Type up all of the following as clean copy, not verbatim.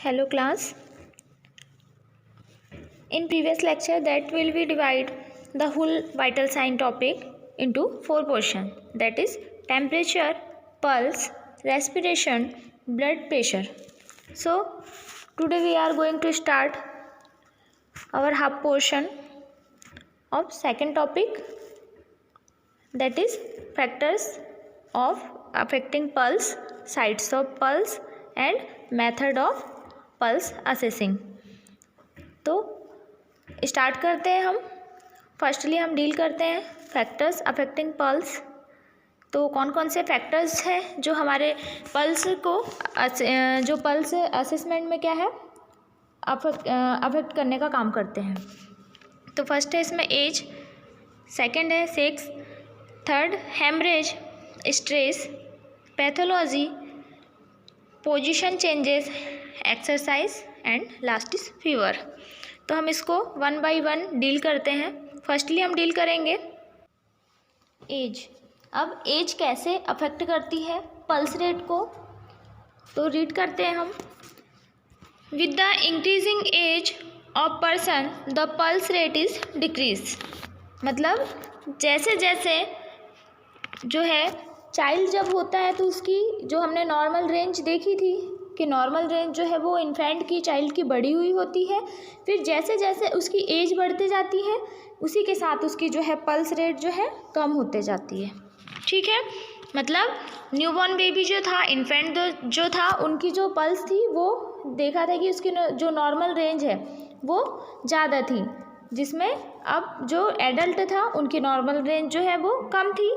Hello class. In previous lecture that will be divide the whole vital sign topic into 4 portion, that is temperature, pulse, respiration, blood pressure. So today we are going to start our half portion of second topic, that is factors of affecting pulse, sites of pulse and method of pulse assessing. तो start करते हैं हम। Firstly हम deal करते हैं factors affecting pulse. तो कौन कौन से फैक्टर्स हैं जो हमारे पल्स को जो पल्स असेसमेंट में क्या है अफेक्ट करने का काम करते हैं। तो फर्स्ट है इसमें एज, सेकंड है sex, third haemorrhage, stress, pathology, position changes, exercise and last is fever. तो हम इसको वन बाय वन डील करते हैं। फर्स्टली हम डील करेंगे एज। अब एज कैसे अफेक्ट करती है पल्स रेट को, तो रीड करते हैं हम। With the increasing age of person the pulse rate is decrease. मतलब जैसे जैसे जो है चाइल्ड जब होता है तो उसकी जो हमने नॉर्मल रेंज देखी थी कि नॉर्मल रेंज जो है वो इन्फेंट की चाइल्ड की बढ़ी हुई होती है। फिर जैसे जैसे उसकी एज बढ़ती जाती है उसी के साथ उसकी जो है पल्स रेट जो है कम होते जाती है। ठीक है, मतलब न्यूबॉर्न बेबी जो था, इन्फेंट जो था, उनकी जो पल्स थी वो देखा था कि उसकी जो नॉर्मल रेंज है वो ज़्यादा थी, जिसमें अब जो एडल्ट था उनकी नॉर्मल रेंज जो है वो कम थी।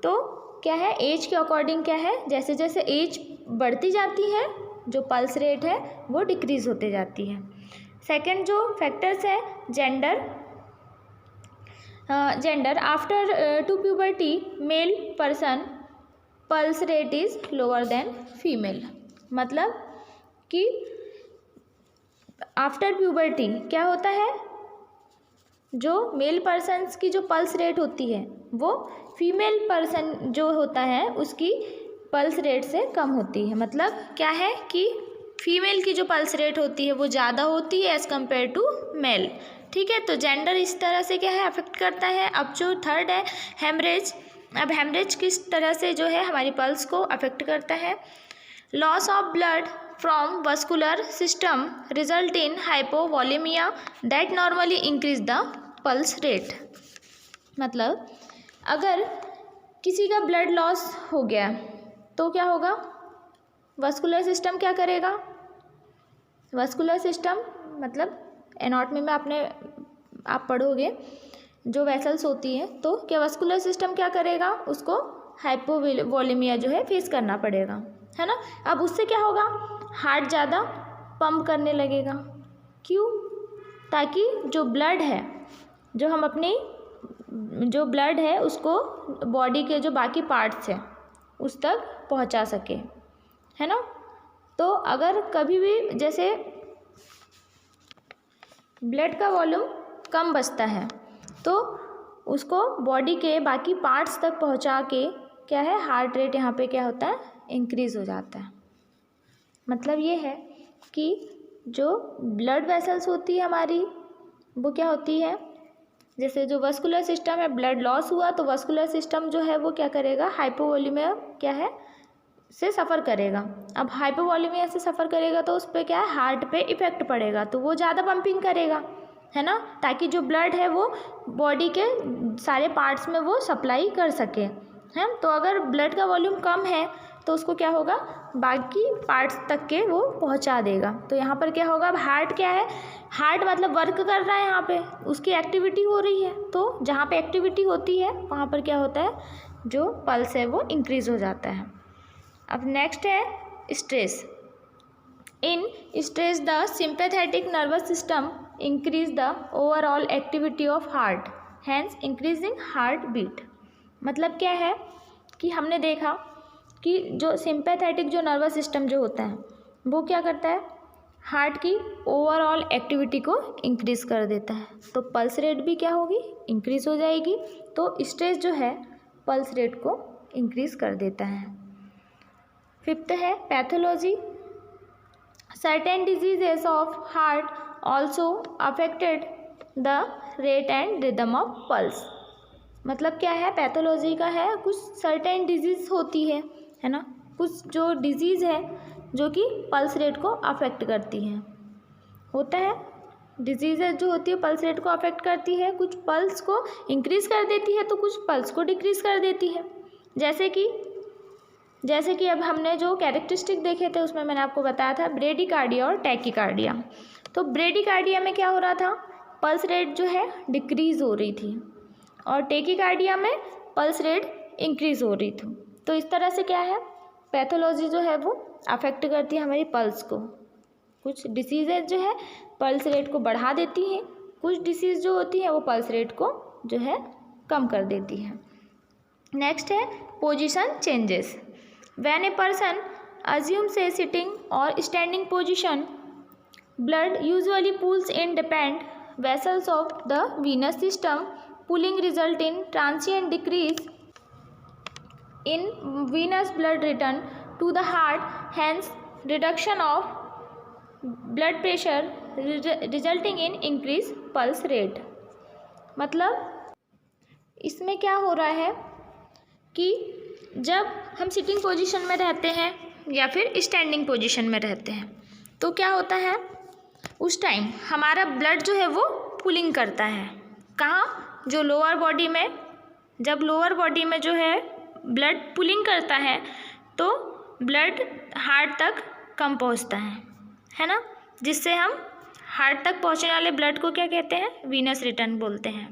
तो क्या है, एज के अकॉर्डिंग क्या है, जैसे जैसे एज बढ़ती जाती है जो पल्स रेट है वो डिक्रीज़ होते जाती है। सेकंड जो फैक्टर्स है gender after two puberty male person pulse rate is lower than female. मतलब कि आफ्टर प्यूबर्टी क्या होता है, जो मेल पर्सन्स की जो पल्स रेट होती है वो फीमेल पर्सन जो होता है उसकी पल्स रेट से कम होती है। मतलब क्या है कि फीमेल की जो पल्स रेट होती है वो ज़्यादा होती है एज़ कम्पेयर टू मेल। ठीक है, तो जेंडर इस तरह से क्या है अफेक्ट करता है। अब जो थर्ड है हेमरेज। अब हेमरेज किस तरह से जो है हमारी पल्स को अफेक्ट करता है। Loss of blood from vascular system result in hypovolaemia that normally increase the pulse rate. मतलब अगर किसी का ब्लड लॉस हो गया तो क्या होगा, वस्कुलर सिस्टम क्या करेगा। वस्कुलर सिस्टम मतलब एनाटॉमी में आप पढ़ोगे जो वेसल्स होती हैं, तो क्या वस्कुलर सिस्टम क्या करेगा, उसको हाइपोवॉलीमिया जो है फेस करना पड़ेगा, है ना। अब उससे क्या होगा, हार्ट ज़्यादा पंप करने लगेगा। क्यों, ताकि जो ब्लड है जो हम अपनी जो ब्लड है उसको बॉडी के जो बाकी पार्ट्स हैं उस तक पहुंचा सके, है ना। तो अगर कभी भी जैसे ब्लड का वॉल्यूम कम बचता है तो उसको बॉडी के बाकी पार्ट्स तक पहुंचा के क्या है हार्ट रेट यहाँ पे क्या होता है इंक्रीज़ हो जाता है। मतलब ये है कि जो ब्लड वेसल्स होती है हमारी वो क्या होती है, जैसे जो वस्कुलर सिस्टम है, ब्लड लॉस हुआ तो वस्कुलर सिस्टम जो है वो क्या करेगा, हाइपोवॉलीमिया क्या है से सफ़र करेगा। अब हाइपोवॉलीमिया से सफ़र करेगा तो उस पर क्या है हार्ट पे इफ़ेक्ट पड़ेगा, तो वो ज़्यादा पंपिंग करेगा, है ना, ताकि जो ब्लड है वो बॉडी के सारे पार्ट्स में वो सप्लाई कर सके, है। तो अगर ब्लड का वॉल्यूम कम है तो उसको क्या होगा, बाकी पार्ट्स तक के वो पहुंचा देगा। तो यहाँ पर क्या होगा, अब हार्ट क्या है, हार्ट मतलब वर्क कर रहा है, यहाँ पे उसकी एक्टिविटी हो रही है, तो जहाँ पे एक्टिविटी होती है वहाँ पर क्या होता है, जो पल्स है वो इंक्रीज़ हो जाता है। अब नेक्स्ट है stress. In stress the sympathetic nervous system increase the overall activity of heart, hence increasing heartbeat. मतलब क्या है कि हमने देखा कि जो सिंपैथेटिक जो नर्वस सिस्टम जो होता है वो क्या करता है, हार्ट की ओवरऑल एक्टिविटी को इंक्रीज़ कर देता है, तो पल्स रेट भी क्या होगी, इंक्रीज़ हो जाएगी। तो स्ट्रेस जो है पल्स रेट को इंक्रीज़ कर देता है। फिफ्थ है pathology. Certain diseases of heart also affected the rate and rhythm of pulse. मतलब क्या है, पैथोलॉजी का है, कुछ सर्टेन डिजीज होती है ना, कुछ जो डिजीज़ है जो कि पल्स रेट को अफेक्ट करती हैं, होता है डिजीज़ जो होती है पल्स रेट को अफेक्ट करती है, कुछ पल्स को इंक्रीज़ कर देती है तो कुछ पल्स को डिक्रीज़ कर देती है। जैसे कि अब हमने जो कैरेक्टरिस्टिक देखे थे उसमें मैंने आपको बताया था ब्रेडिकार्डिया और टैकीकार्डिया। तो ब्रेडिकार्डिया में क्या हो रहा था, पल्स रेट जो है डिक्रीज़ हो रही थी और टैकीकार्डिया में पल्स रेट इंक्रीज़ हो रही थी। तो इस तरह से क्या है, पैथोलॉजी जो है वो अफेक्ट करती है हमारी पल्स को। कुछ डिसीज़ेज जो है पल्स रेट को बढ़ा देती हैं, कुछ डिसीज़ जो होती है वो पल्स रेट को जो है कम कर देती है। नेक्स्ट है position changes. When a person assumes a sitting और standing position, blood usually pools in depend vessels of the venous system, pooling result in transient decrease in venous blood return to the heart, hence reduction of blood pressure resulting in increased pulse rate। मतलब इसमें क्या हो रहा है कि जब हम sitting position में रहते हैं या फिर स्टैंडिंग पोजीशन में रहते हैं तो क्या होता है, उस टाइम हमारा ब्लड जो है वो पुलिंग करता है। कहाँ, जो लोअर बॉडी में, जब लोअर बॉडी में जो है ब्लड पुलिंग करता है तो ब्लड हार्ट तक कम पहुंचता है ना, जिससे हम हार्ट तक पहुंचने वाले ब्लड को क्या कहते हैं, वीनस रिटर्न बोलते हैं।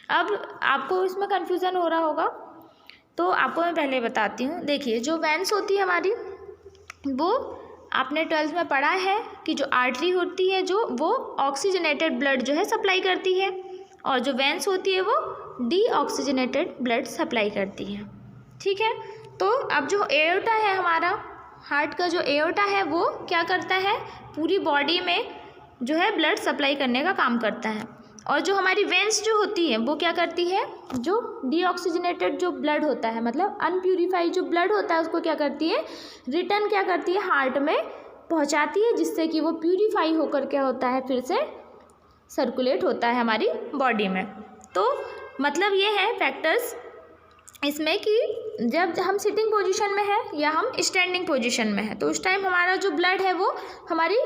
अब आपको इसमें कन्फ्यूज़न हो रहा होगा तो आपको मैं पहले बताती हूँ। देखिए, जो वेंस होती है हमारी, वो आपने 12th में पढ़ा है कि जो आर्टरी होती है जो वो ऑक्सीजनेटेड ब्लड जो है सप्लाई करती है और जो वेंस होती है वो डीऑक्सीजनेटेड ब्लड सप्लाई करती है। ठीक है, तो अब जो एओर्टा है हमारा, हार्ट का जो एओर्टा है वो क्या करता है, पूरी बॉडी में जो है ब्लड सप्लाई करने का काम करता है। और जो हमारी वेंस जो होती है वो क्या करती है, जो डीऑक्सीजनेटेड जो ब्लड होता है, मतलब अनप्यूरिफाइड जो ब्लड होता है उसको क्या करती है, रिटर्न क्या करती है, हार्ट में पहुंचाती है, जिससे कि वो प्यूरिफाई होकर क्या होता है, फिर से सर्कुलेट होता है हमारी बॉडी में। तो मतलब ये है फैक्टर्स इसमें कि जब हम सिटिंग पोजीशन में है या हम स्टैंडिंग पोजीशन में है तो उस टाइम हमारा जो ब्लड है वो हमारी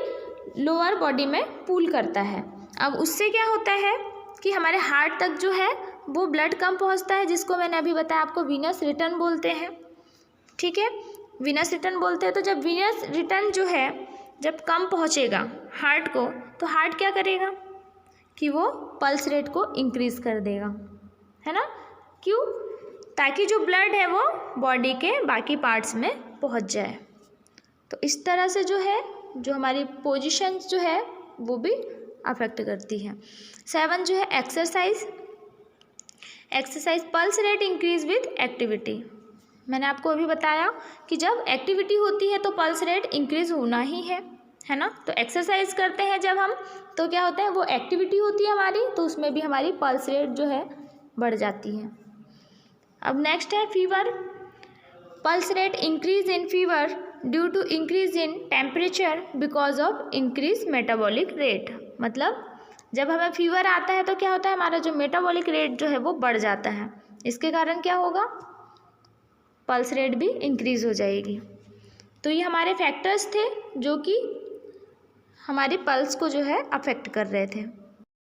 लोअर बॉडी में पूल करता है। अब उससे क्या होता है कि हमारे हार्ट तक जो है वो ब्लड कम पहुंचता है, जिसको मैंने अभी बताया आपको वीनस रिटर्न बोलते हैं। ठीक है, वीनस रिटर्न बोलते हैं। तो जब वीनस रिटर्न जो है जब कम पहुंचेगा हार्ट को, तो हार्ट क्या करेगा कि वो पल्स रेट को इंक्रीज़ कर देगा, है ना। क्यों, ताकि जो ब्लड है वो बॉडी के बाकी पार्ट्स में पहुंच जाए। तो इस तरह से जो है जो हमारी पोजीशन जो है वो भी अफेक्ट करती है। 7 जो है exercise pulse rate increase with activity. मैंने आपको अभी बताया कि जब एक्टिविटी होती है तो पल्स रेट इंक्रीज होना ही है ना। तो एक्सरसाइज करते हैं जब हम, तो क्या होता है, वो एक्टिविटी होती है हमारी, तो उसमें भी हमारी पल्स रेट जो है बढ़ जाती है। अब नेक्स्ट है fever. Pulse rate increase in fever due to increase in temperature because of increase metabolic rate. मतलब जब हमें फीवर आता है तो क्या होता है, हमारा जो मेटाबॉलिक रेट जो है वो बढ़ जाता है, इसके कारण क्या होगा, पल्स रेट भी इंक्रीज हो जाएगी। तो ये हमारे फैक्टर्स थे जो कि हमारी पल्स को जो है अफेक्ट कर रहे थे।